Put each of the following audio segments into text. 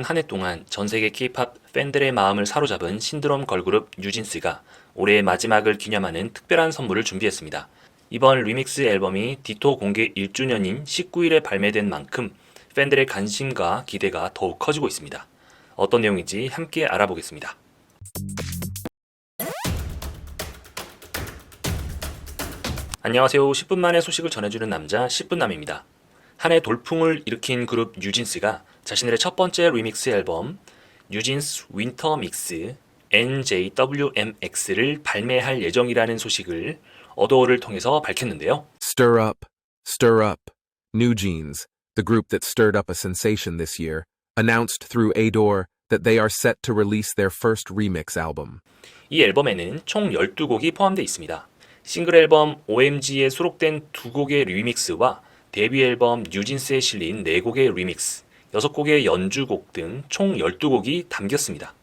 한 해 동안 전 세계 K-팝 팬들의 마음을 사로잡은 신드롬 걸그룹 뉴진스가 올해의 마지막을 기념하는 특별한 선물을 준비했습니다. 이번 리믹스 앨범이 디토 공개 1주년인 19일에 발매된 만큼 팬들의 관심과 기대가 더욱 커지고 있습니다. 어떤 내용인지 함께 알아보겠습니다. 안녕하세요. 10분 만에 소식을 전해주는 남자 10분남입니다. 한 해 돌풍을 일으킨 그룹 뉴진스가 자신들의 첫 번째 리믹스 앨범 뉴진스 윈터 믹스 NJWMX를 발매할 예정이라는 소식을 어도어를 통해서 밝혔는데요. Stir up. New Jeans, the group that stirred up a sensation this year, announced through Adore that they are set to release their first remix album. 이 앨범에는 총 12곡이 포함되어 있습니다. 싱글 앨범 OMG에 수록된 2곡의 리믹스와 데뷔 앨범 뉴진스에 실린 4곡의 리믹스, 6곡의 연주곡 등 총 12곡이 담겼습니다.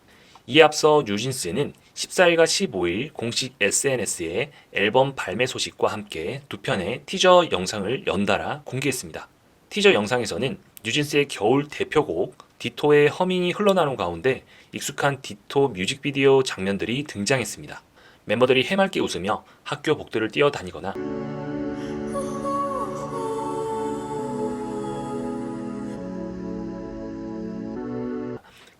이에 앞서 뉴진스는 14일과 15일 공식 SNS에 앨범 발매 소식과 함께 2편의 티저 영상을 연달아 공개했습니다. 티저 영상에서는 뉴진스의 겨울 대표곡 디토의 허밍이 흘러나오는 가운데 익숙한 디토 뮤직비디오 장면들이 등장했습니다. 멤버들이 해맑게 웃으며 학교 복도를 뛰어다니거나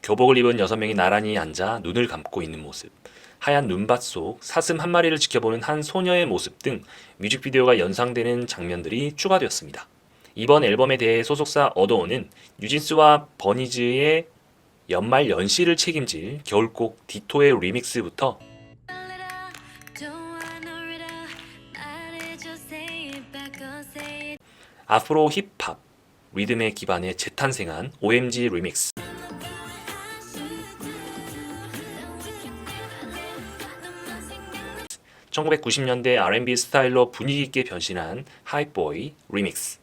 교복을 입은 6명이 나란히 앉아 눈을 감고 있는 모습, 하얀 눈밭 속 사슴 한 마리를 지켜보는 한 소녀의 모습 등 뮤직비디오가 연상되는 장면들이 추가되었습니다. 이번 앨범에 대해 소속사 어도어는 뉴진스와 버니즈의 연말 연시를 책임질 겨울곡 디토의 리믹스부터 아프로 힙합, 리듬에 기반해 재탄생한 OMG 리믹스, 1990년대 R&B 스타일로 분위기 있게 변신한 하이보이 리믹스,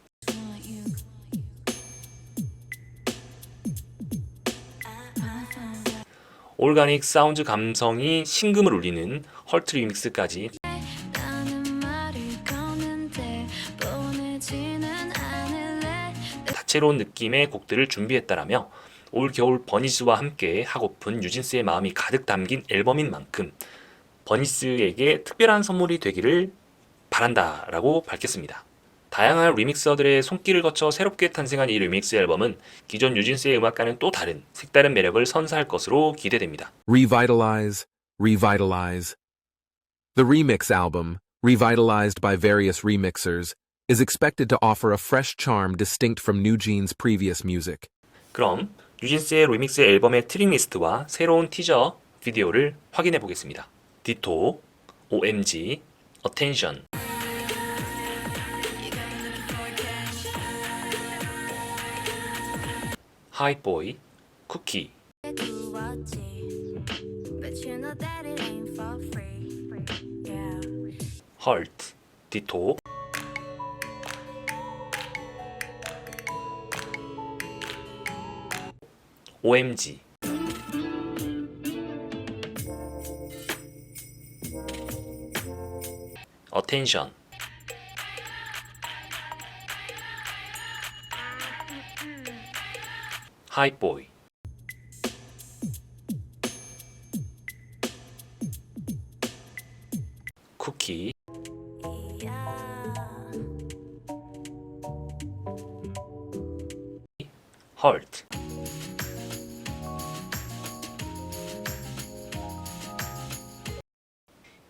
올가닉 사운드 감성이 심금을 울리는 헐트 리믹스까지 다채로운 느낌의 곡들을 준비했다라며 올 겨울 버니즈와 함께 하고픈 뉴진스의 마음이 가득 담긴 앨범인 만큼 버니스에게 특별한 선물이 되기를 바란다라고 밝혔습니다. 다양한 리믹서들의 손길을 거쳐 새롭게 탄생한 이 리믹스 앨범은 기존 뉴진스의 음악과는 또 다른 색다른 매력을 선사할 것으로 기대됩니다. Revitalize. The remix album, revitalized by various remixers, is expected to offer a fresh charm distinct from New Jeans' previous music. 그럼 뉴진스의 리믹스 앨범의 트랙 리스트와 새로운 티저 비디오를 확인해 보겠습니다. 디토, OMG, Attention, 하이보이, 쿠키, 헐트, 디토, OMG, Attention, 하이보이, 쿠키, 헐트.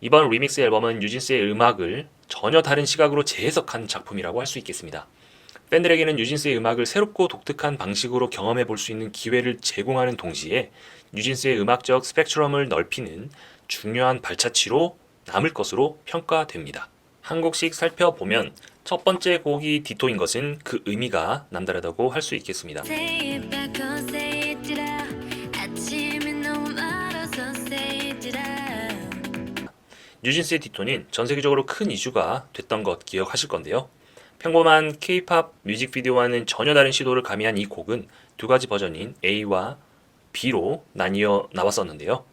이번 리믹스 앨범은 뉴진스의 음악을 전혀 다른 시각으로 재해석한 작품이라고 할 수 있겠습니다. 팬들에게는 뉴진스의 음악을 새롭고 독특한 방식으로 경험해 볼 수 있는 기회를 제공하는 동시에 뉴진스의 음악적 스펙트럼을 넓히는 중요한 발자취로 남을 것으로 평가됩니다. 한 곡씩 살펴보면 첫 번째 곡이 디토인 것은 그 의미가 남다르다고 할 수 있겠습니다. 뉴진스의 디토는 전 세계적으로 큰 이슈가 됐던 것 기억하실 건데요. 평범한 K-팝 뮤직비디오와는 전혀 다른 시도를 가미한 이 곡은 2가지 버전인 A와 B로 나뉘어 나왔었는데요.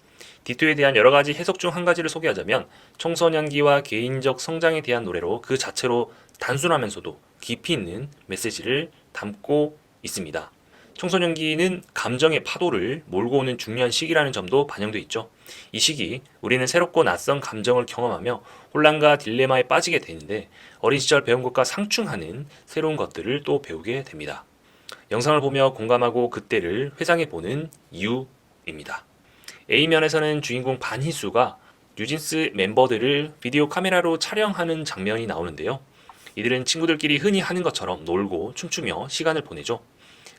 디토에 대한 여러 가지 해석 중 한 가지를 소개하자면 청소년기와 개인적 성장에 대한 노래로 그 자체로 단순하면서도 깊이 있는 메시지를 담고 있습니다. 청소년기는 감정의 파도를 몰고 오는 중요한 시기라는 점도 반영돼 있죠. 이 시기 우리는 새롭고 낯선 감정을 경험하며 혼란과 딜레마에 빠지게 되는데 어린 시절 배운 것과 상충하는 새로운 것들을 또 배우게 됩니다. 영상을 보며 공감하고 그때를 회상해보는 이유입니다. A면에서는 주인공 반희수가 뉴진스 멤버들을 비디오 카메라로 촬영하는 장면이 나오는데요. 이들은 친구들끼리 흔히 하는 것처럼 놀고 춤추며 시간을 보내죠.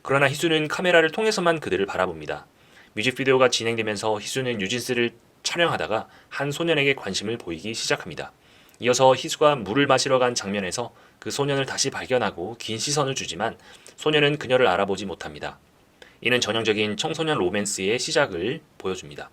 그러나 희수는 카메라를 통해서만 그들을 바라봅니다. 뮤직비디오가 진행되면서 희수는 뉴진스를 촬영하다가 한 소년에게 관심을 보이기 시작합니다. 이어서 희수가 물을 마시러 간 장면에서 그 소년을 다시 발견하고 긴 시선을 주지만 소년은 그녀를 알아보지 못합니다. 이는 전형적인 청소년 로맨스의 시작을 보여줍니다.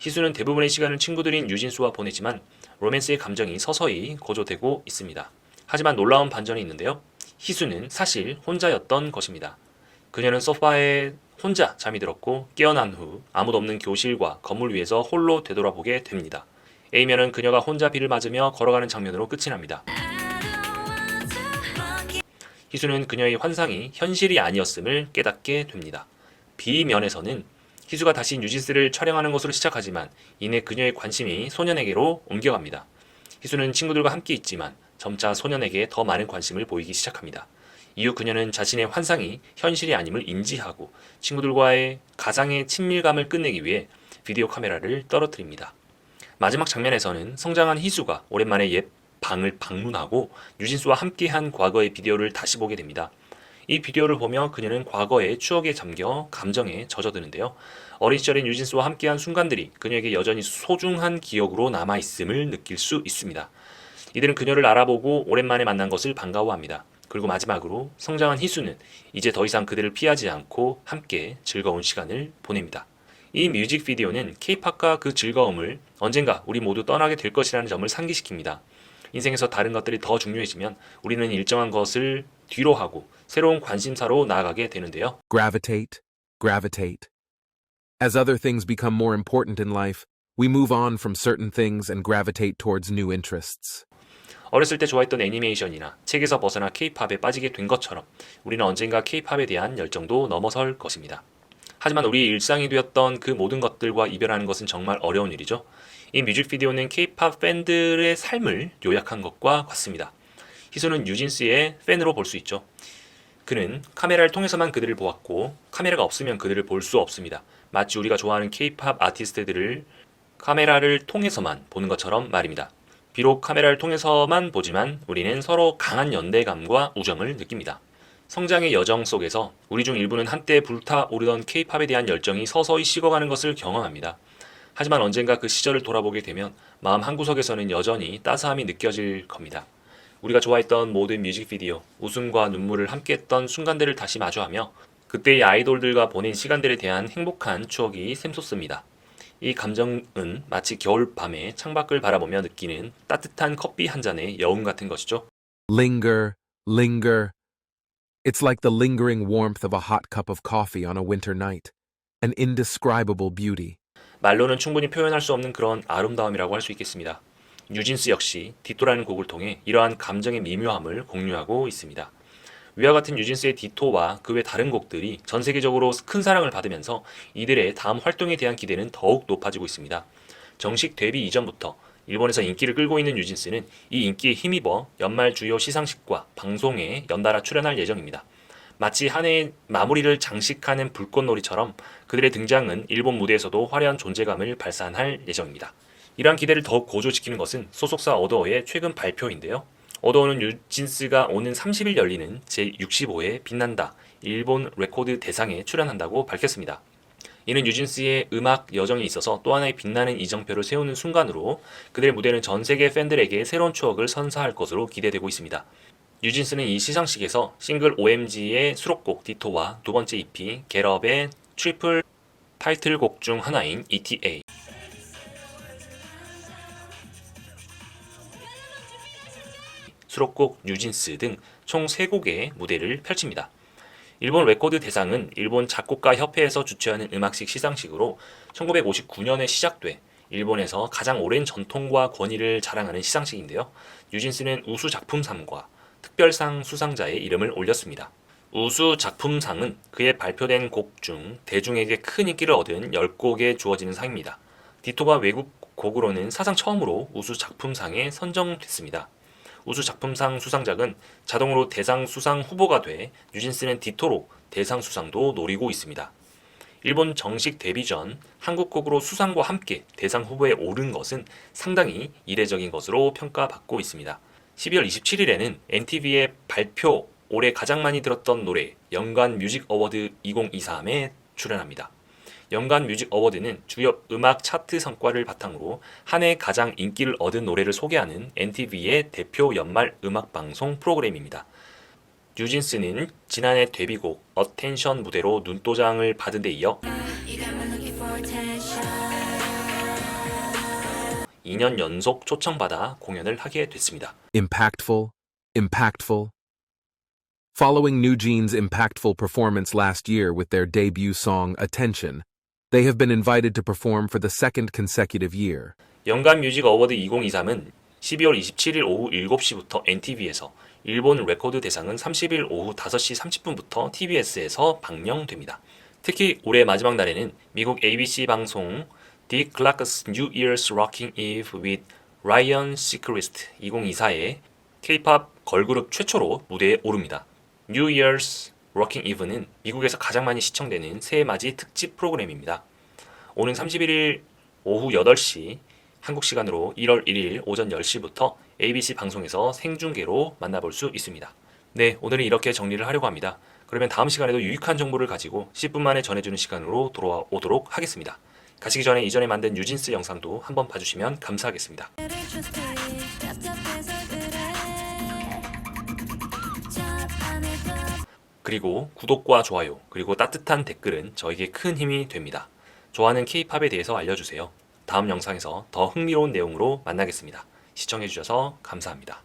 희수는 대부분의 시간을 친구들인 유진수와 보내지만 로맨스의 감정이 서서히 고조되고 있습니다. 하지만 놀라운 반전이 있는데요. 희수는 사실 혼자였던 것입니다. 그녀는 소파에 혼자 잠이 들었고 깨어난 후 아무도 없는 교실과 건물 위에서 홀로 되돌아보게 됩니다. A면은 그녀가 혼자 비를 맞으며 걸어가는 장면으로 끝이 납니다. 희수는 그녀의 환상이 현실이 아니었음을 깨닫게 됩니다. B면에서는 희수가 다시 뉴진스를 촬영하는 것으로 시작하지만 이내 그녀의 관심이 소년에게로 옮겨갑니다. 희수는 친구들과 함께 있지만 점차 소년에게 더 많은 관심을 보이기 시작합니다. 이후 그녀는 자신의 환상이 현실이 아님을 인지하고 친구들과의 가상의 친밀감을 끝내기 위해 비디오 카메라를 떨어뜨립니다. 마지막 장면에서는 성장한 희수가 오랜만에 옛 방을 방문하고 뉴진스와 함께한 과거의 비디오를 다시 보게 됩니다. 이 비디오를 보며 그녀는 과거의 추억에 잠겨 감정에 젖어드는데요. 어린 시절인 뉴진스와 함께한 순간들이 그녀에게 여전히 소중한 기억으로 남아있음을 느낄 수 있습니다. 이들은 그녀를 알아보고 오랜만에 만난 것을 반가워합니다. 그리고 마지막으로 성장한 희수는 이제 더 이상 그들을 피하지 않고 함께 즐거운 시간을 보냅니다. 이 뮤직비디오는 K-팝과 그 즐거움을 언젠가 우리 모두 떠나게 될 것이라는 점을 상기시킵니다. 인생에서 다른 것들이 더 중요해지면 우리는 일정한 것을 뒤로 하고 새로운 관심사로 나아가게 되는데요. Gravitate, gravitate. As other things become more important in life, we move on from certain things and gravitate towards new interests. 어렸을 때 좋아했던 애니메이션이나 책에서 벗어나 K-팝에 빠지게 된 것처럼 우리는 언젠가 K-팝에 대한 열정도 넘어설 것입니다. 하지만 우리의 일상이 되었던 그 모든 것들과 이별하는 것은 정말 어려운 일이죠. 이 뮤직비디오는 K-팝 팬들의 삶을 요약한 것과 같습니다. 희수는 뉴진스의 팬으로 볼 수 있죠. 그는 카메라를 통해서만 그들을 보았고 카메라가 없으면 그들을 볼 수 없습니다. 마치 우리가 좋아하는 K-팝 아티스트들을 카메라를 통해서만 보는 것처럼 말입니다. 비록 카메라를 통해서만 보지만 우리는 서로 강한 연대감과 우정을 느낍니다. 성장의 여정 속에서 우리 중 일부는 한때 불타오르던 K-팝에 대한 열정이 서서히 식어가는 것을 경험합니다. 하지만 언젠가 그 시절을 돌아보게 되면 마음 한구석에서는 여전히 따스함이 느껴질 겁니다. 우리가 좋아했던 모든 뮤직비디오, 웃음과 눈물을 함께했던 순간들을 다시 마주하며 그때의 아이돌들과 보낸 시간들에 대한 행복한 추억이 샘솟습니다. 이 감정은 마치 겨울밤에 창밖을 바라보며 느끼는 따뜻한 커피 한 잔의 여운 같은 것이죠. Linger, linger. It's like the lingering warmth of a hot cup of coffee on a winter night. An indescribable beauty. 말로는 충분히 표현할 수 없는 그런 아름다움이라고 할 수 있겠습니다. 뉴진스 역시 디토라는 곡을 통해 이러한 감정의 미묘함을 공유하고 있습니다. 위와 같은 뉴진스의 디토와 그 외 다른 곡들이 전 세계적으로 큰 사랑을 받으면서 이들의 다음 활동에 대한 기대는 더욱 높아지고 있습니다. 정식 데뷔 이전부터 일본에서 인기를 끌고 있는 뉴진스는 이 인기에 힘입어 연말 주요 시상식과 방송에 연달아 출연할 예정입니다. 마치 한 해의 마무리를 장식하는 불꽃놀이처럼 그들의 등장은 일본 무대에서도 화려한 존재감을 발산할 예정입니다. 이러한 기대를 더욱 고조시키는 것은 소속사 오더어의 최근 발표인데요. 오더어는 뉴진스가 오는 30일 열리는 제65회 빛난다 일본 레코드 대상에 출연한다고 밝혔습니다. 이는 뉴진스의 음악 여정에 있어서 또 하나의 빛나는 이정표를 세우는 순간으로 그들의 무대는 전 세계 팬들에게 새로운 추억을 선사할 것으로 기대되고 있습니다. 뉴진스는 이 시상식에서 싱글 OMG의 수록곡 디토와 두 번째 EP 겟업의 트리플 타이틀곡 중 하나인 ETA 수록곡 뉴진스 등 총 3곡의 무대를 펼칩니다. 일본 레코드 대상은 일본 작곡가 협회에서 주최하는 음악식 시상식으로 1959년에 시작돼 일본에서 가장 오랜 전통과 권위를 자랑하는 시상식인데요. 뉴진스는 우수 작품상과 특별상 수상자의 이름을 올렸습니다. 우수 작품상은 그의 발표된 곡 중 대중에게 큰 인기를 얻은 10곡에 주어지는 상입니다. 디토가 외국 곡으로는 사상 처음으로 우수 작품상에 선정됐습니다. 우수 작품상 수상작은 자동으로 대상 수상 후보가 돼 뉴진스는 디토로 대상 수상도 노리고 있습니다. 일본 정식 데뷔 전 한국 곡으로 수상과 함께 대상 후보에 오른 것은 상당히 이례적인 것으로 평가받고 있습니다. 12월 27일에는 NTV의 발표 올해 가장 많이 들었던 노래 연간 뮤직 어워드 2023에 출연합니다. 연간 뮤직 어워드는 주요 음악 차트 성과를 바탕으로 한 해 가장 인기를 얻은 노래를 소개하는 NTV의 대표 연말 음악 방송 프로그램입니다. 뉴진스는 지난해 데뷔곡 어텐션 무대로 눈도장을 받은 데 이어 2년 연속 초청받아 공연을 하게 됐습니다. Impactful, impactful. Following New Jeans' impactful performance last year with their debut song Attention, they have been invited to perform for the second consecutive year. 연간 뮤직 어워드 2023은 12월 27일 오후 7시부터 NTV에서, 일본 레코드 대상은 30일 오후 5시 30분부터 TBS에서 방영됩니다. 특히 올해 마지막 날에는 미국 ABC 방송 Dick Clark's New Year's Rocking Eve with Ryan Seacrest 2024의 K-pop 걸그룹 최초로 무대에 오릅니다. New Year's Rocking Eve는 미국에서 가장 많이 시청되는 새해맞이 특집 프로그램입니다. 오는 31일 오후 8시 한국 시간으로 1월 1일 오전 10시부터 ABC 방송에서 생중계로 만나볼 수 있습니다. 네, 오늘은 이렇게 정리를 하려고 합니다. 그러면 다음 시간에도 유익한 정보를 가지고 10분 만에 전해주는 시간으로 돌아오도록 하겠습니다. 가시기 전에 이전에 만든 뉴진스 영상도 한번 봐주시면 감사하겠습니다. 그리고 구독과 좋아요, 그리고 따뜻한 댓글은 저에게 큰 힘이 됩니다. 좋아하는 K-팝에 대해서 알려주세요. 다음 영상에서 더 흥미로운 내용으로 만나겠습니다. 시청해주셔서 감사합니다.